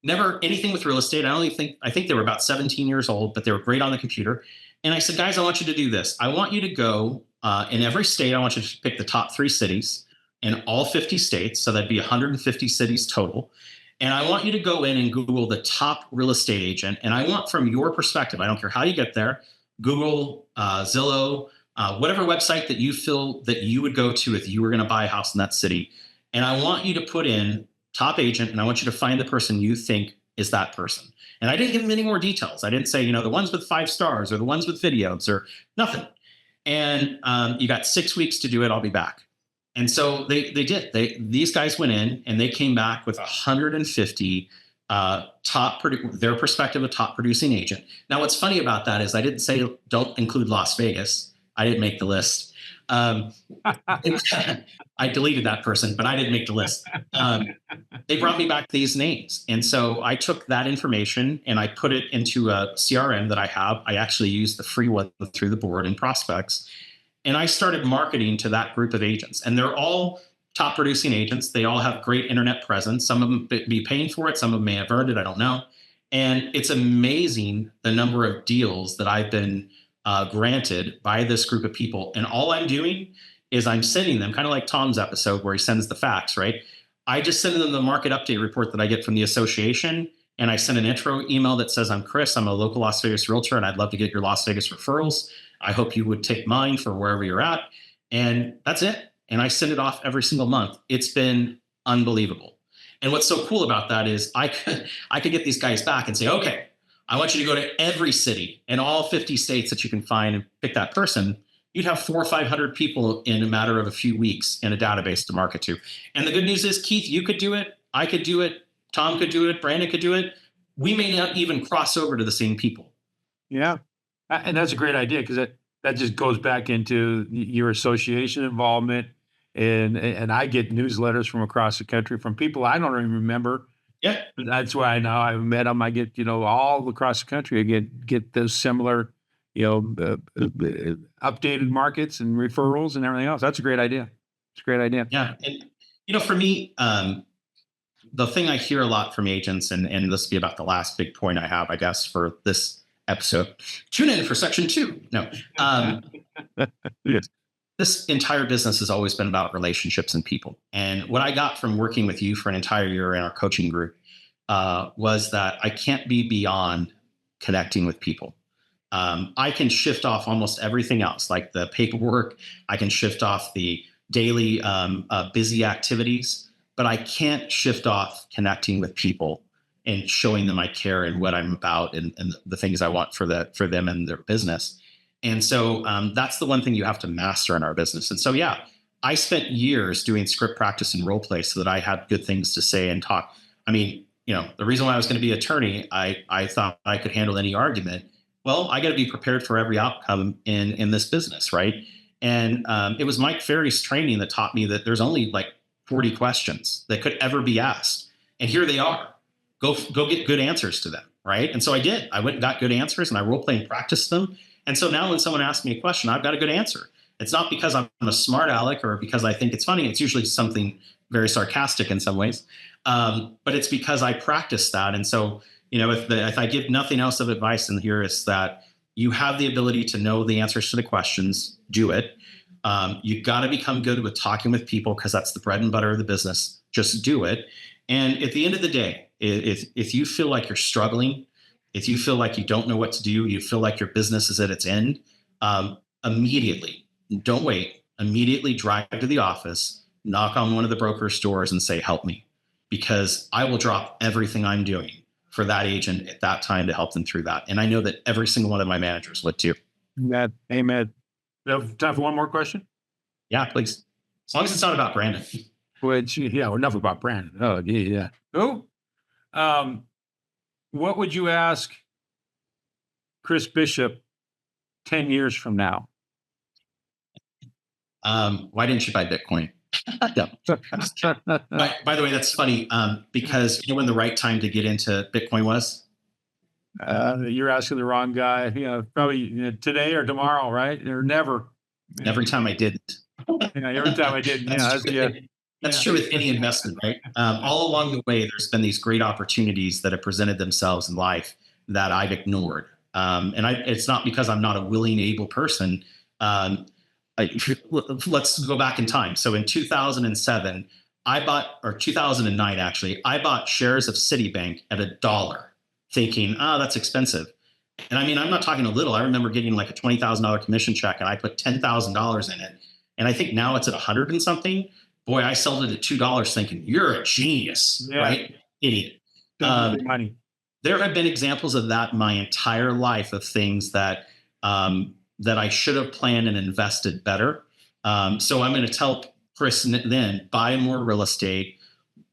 never anything with real estate. I think they were about 17 years old, but they were great on the computer. And I said, "Guys, I want you to do this. I want you to go in every state. I want you to pick the top 3 cities. in all 50 states. So that'd be 150 cities total. And I want you to go in and Google the top real estate agent. And I want, from your perspective, I don't care how you get there, Google, Zillow, whatever website that you feel that you would go to if you were going to buy a house in that city. And I want you to put in top agent, and I want you to find the person you think is that person. And I didn't give them any more details. I didn't say, the ones with 5 stars or the ones with videos or nothing. And you got 6 weeks to do it. I'll be back. And so they did. These guys went in and they came back with 150 their perspective of top producing agent. Now, what's funny about that is I didn't say don't include Las Vegas. I didn't make the list. I deleted that person, but I didn't make the list. They brought me back these names. And so I took that information and I put it into a CRM that I have. I actually used the free one through the board and prospects. And I started marketing to that group of agents. And they're all top producing agents. They all have great internet presence. Some of them be paying for it. Some of them may have earned it. I don't know. And it's amazing the number of deals that I've been granted by this group of people. And all I'm doing is I'm sending them, kind of like Tom's episode where he sends the facts, right? I just send them the market update report that I get from the association. And I send an intro email that says, I'm Chris, I'm a local Las Vegas realtor, and I'd love to get your Las Vegas referrals. I hope you would take mine for wherever you're at. And that's it. And I send it off every single month. It's been unbelievable. And what's so cool about that is I could get these guys back and say, okay, I want you to go to every city in all 50 states that you can find and pick that person. You'd have 400 or 500 people in a matter of a few weeks in a database to market to. And the good news is, Keith, you could do it. I could do it. Tom could do it. Brandon could do it. We may not even cross over to the same people. Yeah. And that's a great idea, because that just goes back into your association involvement. And I get newsletters from across the country from people I don't even remember. Yeah. That's why I know I've met them. I get, all across the country. I get those similar, updated markets and referrals and everything else. That's a great idea. It's a great idea. Yeah. And, for me, the thing I hear a lot from agents, and this will be about the last big point I have, I guess, for this episode. Tune in for section 2. No. Yes. This entire business has always been about relationships and people. And what I got from working with you for an entire year in our coaching group was that I can't be beyond connecting with people. I can shift off almost everything else, like the paperwork. I can shift off the daily busy activities, but I can't shift off connecting with people and showing them I care and what I'm about and the things I want for them and their business. And so that's the one thing you have to master in our business. And so, yeah, I spent years doing script practice and role play so that I had good things to say and talk. I mean, the reason why I was going to be an attorney, I thought I could handle any argument. Well, I got to be prepared for every outcome in this business, right? And it was Mike Ferry's training that taught me that there's only like 40 questions that could ever be asked. And here they are. Go get good answers to them, right? And so I did. I went and got good answers, and I role play and practiced them. And so now when someone asks me a question, I've got a good answer. It's not because I'm a smart aleck or because I think it's funny. It's usually something very sarcastic in some ways. But it's because I practiced that. And so, if I give nothing else of advice in here, is that you have the ability to know the answers to the questions, do it. You've got to become good with talking with people, because that's the bread and butter of the business. Just do it. And at the end of the day, if you feel like you're struggling, if you feel like you don't know what to do, you feel like your business is at its end, immediately, don't wait, immediately drive to the office, knock on one of the broker's doors and say, help me, because I will drop everything I'm doing for that agent at that time to help them through that. And I know that every single one of my managers would too. Amen. We have time for one more question? Yeah, please. As long as it's not about Brandon. Enough about Brandon. Oh, yeah. Oh, what would you ask Chris Bishop 10 years from now? Why didn't you buy Bitcoin? No. By the way, that's funny, because when the right time to get into Bitcoin was? You're asking the wrong guy. Probably today or tomorrow, right? Or never. Every time I didn't. Every time I didn't. That's true with any investment, right? All along the way, there's been these great opportunities that have presented themselves in life that I've ignored. And it's not because I'm not a willing, able person. let's go back in time. So in 2007, or 2009, actually, I bought shares of Citibank at $1, thinking, that's expensive. And I mean, I'm not talking a little. I remember getting like a $20,000 commission check, and I put $10,000 in it. And I think now it's at 100 and something. Boy, I sold it at $2 thinking, you're a genius, right? Idiot. Money. There have been examples of that my entire life, of things that I should have planned and invested better. So I'm going to tell Chris then, buy more real estate,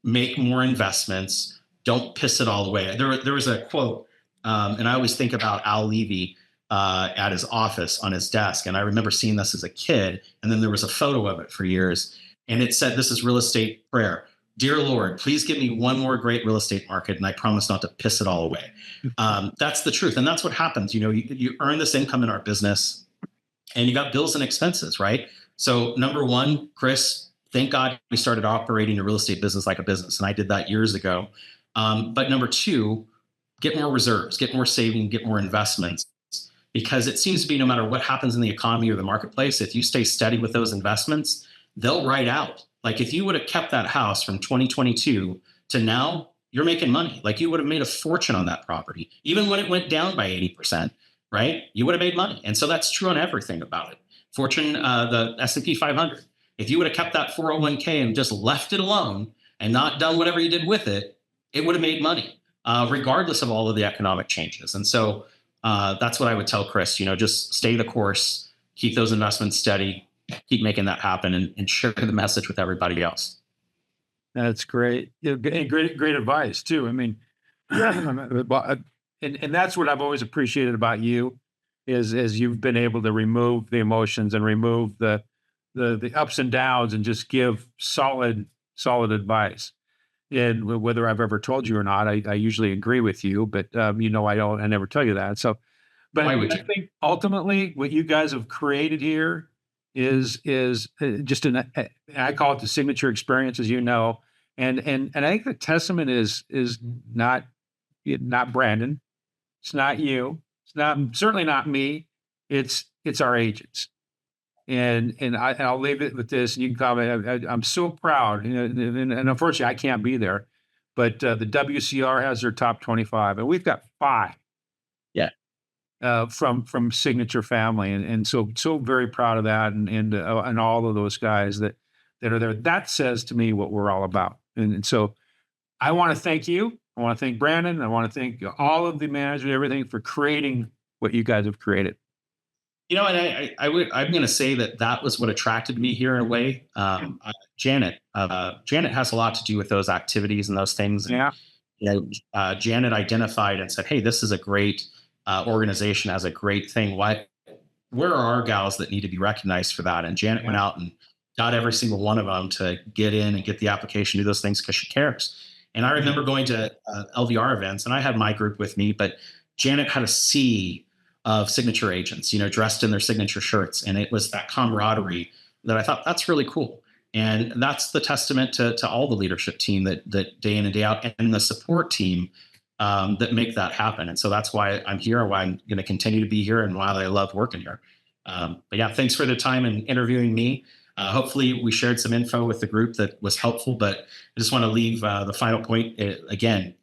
make more investments, don't piss it all away. There was a quote, and I always think about Al Levy at his office on his desk. And I remember seeing this as a kid. And then there was a photo of it for years. And it said, this is real estate prayer. Dear Lord, please give me one more great real estate market, and I promise not to piss it all away. That's the truth. And that's what happens. You earn this income in our business, and you got bills and expenses, right? So number one, Chris, thank God we started operating a real estate business like a business. And I did that years ago. But number two, get more reserves, get more saving, get more investments. Because it seems to be, no matter what happens in the economy or the marketplace, if you stay steady with those investments, they'll ride out. Like if you would have kept that house from 2022 to now, you're making money. Like you would have made a fortune on that property. Even when it went down by 80%, right? You would have made money. And so that's true on everything about it. Fortune, the S&P 500. If you would have kept that 401k and just left it alone and not done whatever you did with it, it would have made money, regardless of all of the economic changes. And so that's what I would tell Chris, just stay the course, keep those investments steady, keep making that happen, and share the message with everybody else. That's great. And great advice too. I mean, and that's what I've always appreciated about you is you've been able to remove the emotions and remove the ups and downs and just give solid advice. And whether I've ever told you or not, I usually agree with you, but I never tell you that. So, but I think ultimately what you guys have created here is just I call it the signature experience, as you know. And I think the testament is not Brandon. It's not you. It's certainly not me. It's our agents. And I'll leave it with this. And you can comment. I'm so proud. And unfortunately, I can't be there. But the WCR has their top 25, and we've got 5. Yeah. From Signature Family, and so very proud of that, and all of those guys that are there. That says to me what we're all about. And so I want to thank you. I want to thank Brandon. I want to thank all of the management, everything, for creating what you guys have created. And I'm going to say that was what attracted me here in a way. Janet has a lot to do with those activities and those things. And, yeah. Janet identified and said, hey, this is a great organization, has a great thing. Where are our gals that need to be recognized for that? And Janet went out and got every single one of them to get in and get the application, do those things because she cares. And I remember going to LVR events, and I had my group with me, but Janet had a sea of signature agents, dressed in their signature shirts. And it was that camaraderie that I thought, that's really cool. And that's the testament to all the leadership team that day in and day out, and the support team that make that happen. And so that's why I'm here, why I'm going to continue to be here, and why I love working here. But yeah, thanks for the time and interviewing me. Hopefully we shared some info with the group that was helpful, but I just want to leave the final point. Again,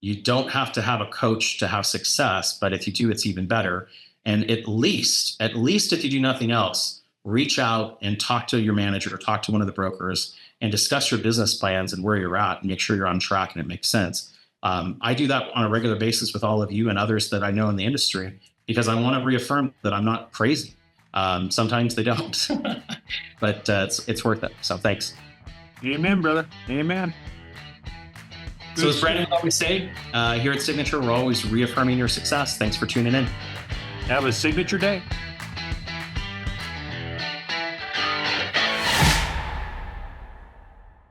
you don't have to have a coach to have success, but if you do, it's even better. And at least if you do nothing else, reach out and talk to your manager or talk to one of the brokers and discuss your business plans and where you're at, and make sure you're on track and it makes sense. I do that on a regular basis with all of you and others that I know in the industry, because I want to reaffirm that I'm not crazy. Sometimes they don't, but it's worth it. So thanks. Amen, brother. Amen. So as Brandon always say, here at Signature, we're always reaffirming your success. Thanks for tuning in. Have a signature day.